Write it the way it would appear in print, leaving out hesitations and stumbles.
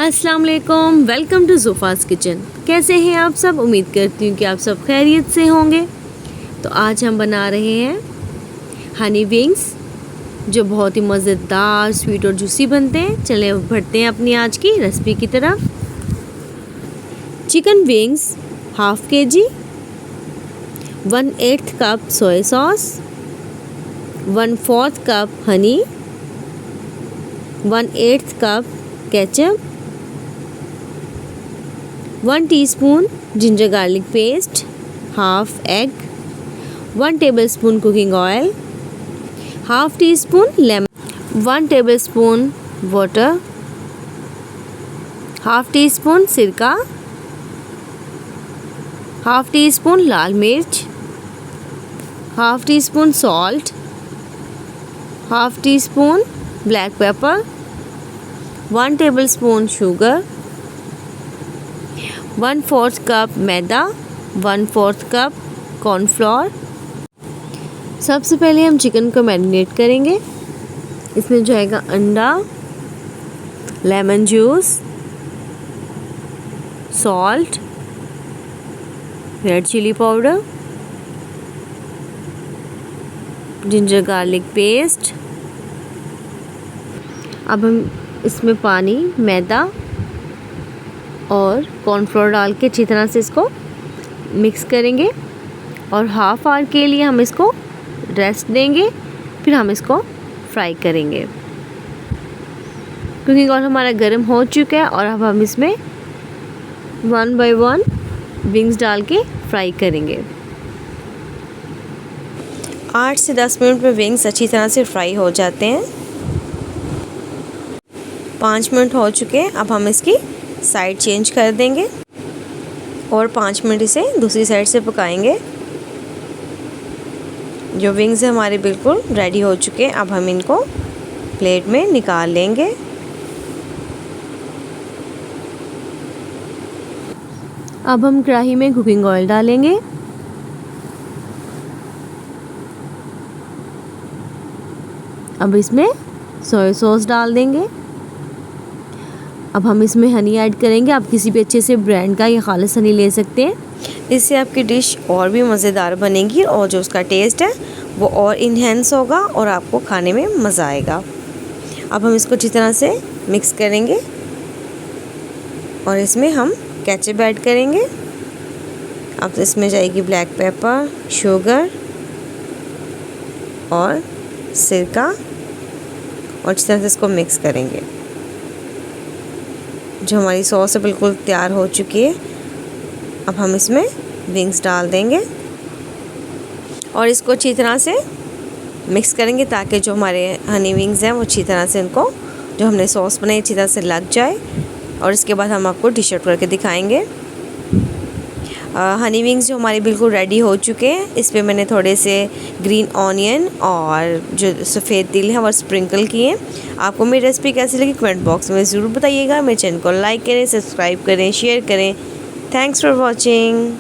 अस्सलाम वालेकुम, welcome to ज़ोफ़ाज़ kitchen. कैसे हैं आप सब? उम्मीद करती हूँ कि आप सब खैरियत से होंगे। तो आज हम बना रहे हैं हनी विंग्स, जो बहुत ही मज़ेदार, स्वीट और जूसी बनते हैं। चलें अब बढ़ते हैं अपनी आज की रेसिपी की तरफ। Chicken wings half kg, 1/8 cup soya sauce, 1/4 cup honey, 1/8 cup ketchup, 1 teaspoon ginger garlic paste, half egg, 1 tablespoon cooking oil, half teaspoon lemon, 1 tablespoon water, half teaspoon सिरका, हाफ टी स्पून लाल मिर्च, half teaspoon salt, half teaspoon black pepper, 1 tablespoon sugar, 1/4 cup maida, 1/4 cup cornflour. सबसे पहले हम chicken को marinate करेंगे। इसमें जाएगा अंडा, lemon juice, salt, red chili powder, ginger garlic paste. अब हम इसमें पानी, मैदा और कॉर्नफ्लोर डाल के अच्छी तरह से इसको मिक्स करेंगे और हाफ आवर के लिए हम इसको रेस्ट देंगे। फिर हम इसको फ्राई करेंगे। कुकिंग ऑयल हमारा गर्म हो चुका है और अब हम इसमें 1 बाय 1 विंग्स डाल के फ्राई करेंगे। 8 से 10 मिनट में विंग्स अच्छी तरह से फ्राई हो जाते हैं। 5 मिनट हो चुके हैं। अब हम इसकी साइड चेंज कर देंगे और 5 मिनट इसे दूसरी साइड से पकाएंगे। जो विंग्स हैं हमारे बिल्कुल रेडी हो चुके हैं। अब हम इनको प्लेट में निकाल लेंगे। अब हम कढ़ाई में कुकिंग ऑयल डालेंगे। अब इसमें सोया सॉस डाल देंगे। अब हम इसमें हनी ऐड करेंगे। आप किसी भी अच्छे से ब्रांड का या खालिस हनी ले सकते हैं। इससे आपकी डिश और भी मज़ेदार बनेगी और जो उसका टेस्ट है वो और इन्हेंस होगा और आपको खाने में मज़ा आएगा। अब हम इसको अच्छी तरह से मिक्स करेंगे और इसमें हम केचप ऐड करेंगे। अब इसमें जाएगी ब्लैक पेपर, शुगर और सिरका और अच्छी तरह से इसको मिक्स करेंगे। जो हमारी सॉस है बिल्कुल तैयार हो चुकी है। अब हम इसमें विंग्स डाल देंगे और इसको अच्छी तरह से मिक्स करेंगे ताकि जो हमारे हनी विंग्स हैं वो अच्छी तरह से इनको जो हमने सॉस बनाई अच्छी तरह से लग जाए। और इसके बाद हम आपको डिश आउट करके दिखाएंगे। हनी विंग्स जो हमारे बिल्कुल रेडी हो चुके हैं। इस पर मैंने थोड़े से ग्रीन ऑनियन और जो सफ़ेद तिल है वो स्प्रिंकल किए। आपको मेरी रेसिपी कैसी लगी कमेंट बॉक्स में ज़रूर बताइएगा। मेरे चैनल को लाइक करें, सब्सक्राइब करें, शेयर करें। Thanks for watching.